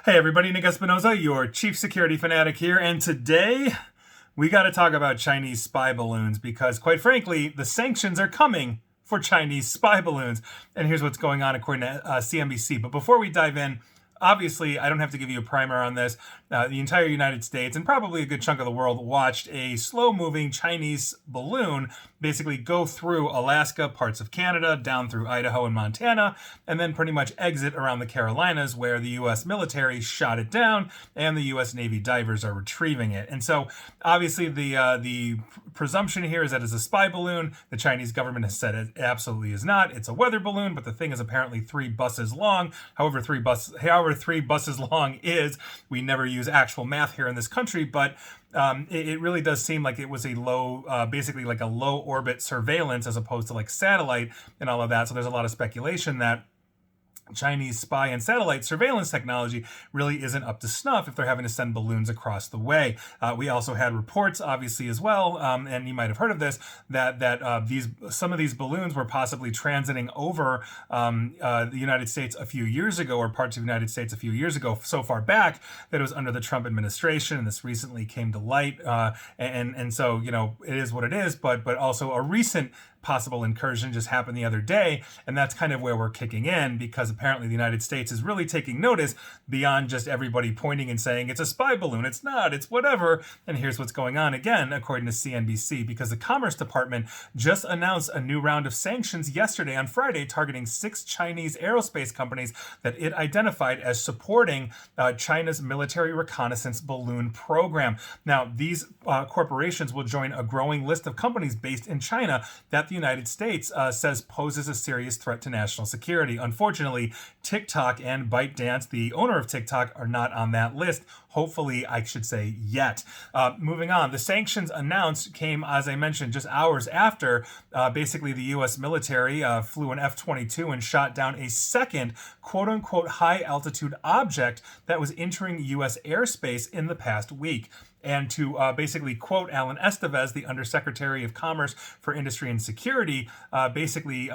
Hey everybody, Nick Espinoza, your chief security fanatic here, and today we got to talk about Chinese spy balloons because, quite frankly, the sanctions are coming for Chinese spy balloons. And here's what's going on according to CNBC. But before we dive in, obviously, I don't have to give you a primer on this. The entire United States and probably a good chunk of the world watched a slow-moving Chinese balloon basically go through Alaska, parts of Canada, down through Idaho and Montana, and then pretty much exit around the Carolinas where the U.S. military shot it down and the U.S. Navy divers are retrieving it. And so, obviously, the presumption here is that it's a spy balloon. The Chinese government has said it absolutely is not. It's a weather balloon, but the thing is apparently 3 buses long. However 3 buses long is, we never use actual math here in this country, but it really does seem like it was a low, basically like a low orbit surveillance as opposed to like satellite and all of that. So there's a lot of speculation that Chinese spy and satellite surveillance technology really isn't up to snuff if they're having to send balloons across the way. We also had reports, obviously, as well, and you might have heard of this, that some of these balloons were possibly transiting over the United States a few years ago, or parts of the United States a few years ago, so far back that it was under the Trump administration, and this recently came to light. And so, you know, it is what it is, but also a recent possible incursion just happened the other day, and that's kind of where we're kicking in, because apparently the United States is really taking notice beyond just everybody pointing and saying it's a spy balloon, it's not, it's whatever. And here's what's going on again, according to CNBC, because the Commerce Department just announced a new round of sanctions yesterday on Friday targeting 6 Chinese aerospace companies that it identified as supporting China's military reconnaissance balloon program. Now, these corporations will join a growing list of companies based in China that the United States says poses a serious threat to national security. Unfortunately, TikTok and ByteDance, the owner of TikTok, are not on that list. Hopefully, I should say yet. Moving on, the sanctions announced came, as I mentioned, just hours after basically the U.S. military flew an F-22 and shot down a second quote-unquote high-altitude object that was entering U.S. airspace in the past week. And to basically quote Alan Estevez, the Undersecretary of Commerce for Industry and Security, basically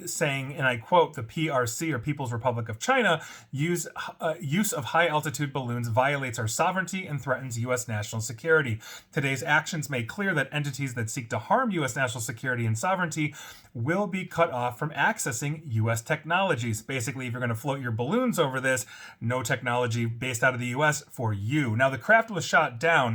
saying, and I quote, "The PRC, or People's Republic of China, use of high-altitude balloons violates our sovereignty and threatens U.S. national security. Today's actions make clear that entities that seek to harm U.S. national security and sovereignty will be cut off from accessing U.S. technologies." Basically, if you're going to float your balloons over this, no technology based out of the U.S. for you. Now, the craft was shot down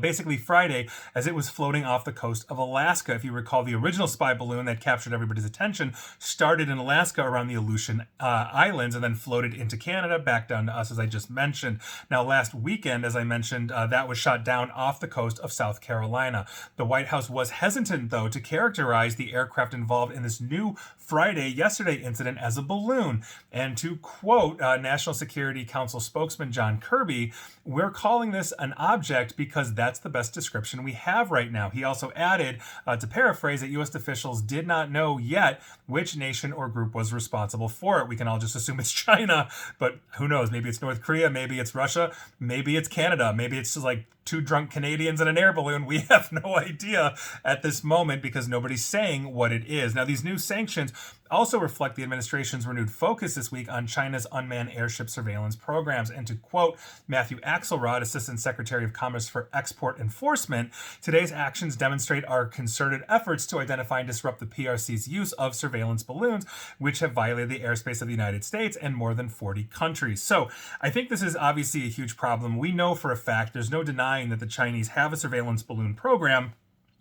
basically Friday as it was floating off the coast of Alaska. If you recall, the original spy balloon that captured everybody's attention started in Alaska around the Aleutian Islands and then floated into Canada, back down to us, as I just mentioned. Now, last weekend, as I mentioned, that was shot down off the coast of South Carolina. The White House was hesitant, though, to characterize the aircraft involved in this new yesterday incident as a balloon. And to quote National Security Council spokesman John Kirby, "We're calling this an object because that's the best description we have right now." He also added, to paraphrase, that U.S. officials did not know yet which nation or group was responsible for it. We can all just assume it's China, but who knows? Maybe it's North Korea, maybe it's Russia, maybe it's Canada, maybe it's just like 2 drunk Canadians in an air balloon. We have no idea at this moment because nobody's saying what it is. Now, these new sanctions also reflect the administration's renewed focus this week on China's unmanned airship surveillance programs. And to quote Matthew Axelrod, Assistant Secretary of Commerce for Export Enforcement, "Today's actions demonstrate our concerted efforts to identify and disrupt the PRC's use of surveillance balloons, which have violated the airspace of the United States and more than 40 countries." So I think this is obviously a huge problem. We know for a fact, there's no denying that the Chinese have a surveillance balloon program,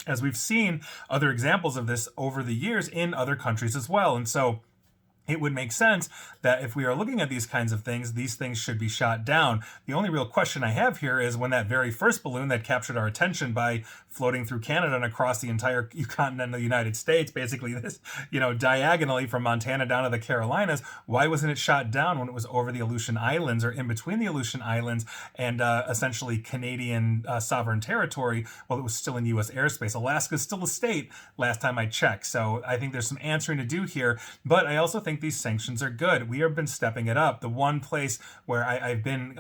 as we've seen other examples of this over the years in other countries as well. And so it would make sense that if we are looking at these kinds of things, these things should be shot down. The only real question I have here is when that very first balloon that captured our attention by floating through Canada and across the entire continental United States, basically this, diagonally from Montana down to the Carolinas, why wasn't it shot down when it was over the Aleutian Islands or in between the Aleutian Islands and essentially Canadian sovereign territory while it was still in U.S. airspace? Alaska is still a state last time I checked. So I think there's some answering to do here, but I also think think these sanctions are good. We have been stepping it up. The one place where I've been,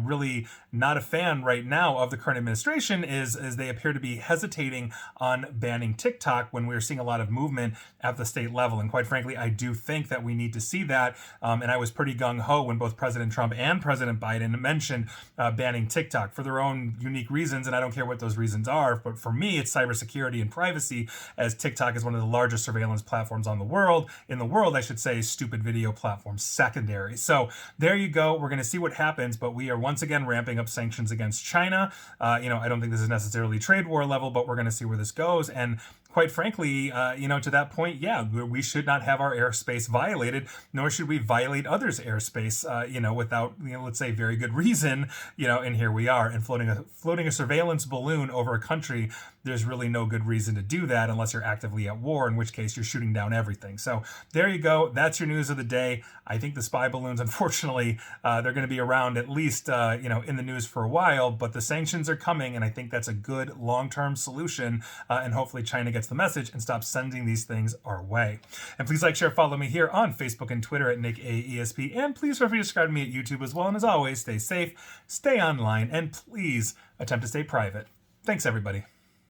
really not a fan right now of the current administration is they appear to be hesitating on banning TikTok when we're seeing a lot of movement at the state level. And quite frankly, I do think that we need to see that. And I was pretty gung-ho when both President Trump and President Biden mentioned banning TikTok for their own unique reasons. And I don't care what those reasons are. But for me, it's cybersecurity and privacy, as TikTok is one of the largest surveillance platforms in the world, I should say, stupid video platform secondary. So there you go. We're going to see what happens, but we are once again ramping up sanctions against China. I don't think this is necessarily trade war level, but we're going to see where this goes. And quite frankly, to that point, yeah, we should not have our airspace violated, nor should we violate others' airspace, without, let's say, very good reason, and here we are. And floating a surveillance balloon over a country, there's really no good reason to do that unless you're actively at war, in which case you're shooting down everything. So there you go. That's your news of the day. I think the spy balloons, unfortunately, they're going to be around at least, in the news for a while, but the sanctions are coming, and I think that's a good long-term solution, and hopefully China gets the message and stops sending these things our way. And please like, share, follow me here on Facebook and Twitter at NickAESP, and please feel free to subscribe to me at YouTube as well. And as always, stay safe, stay online, and please attempt to stay private. Thanks, everybody.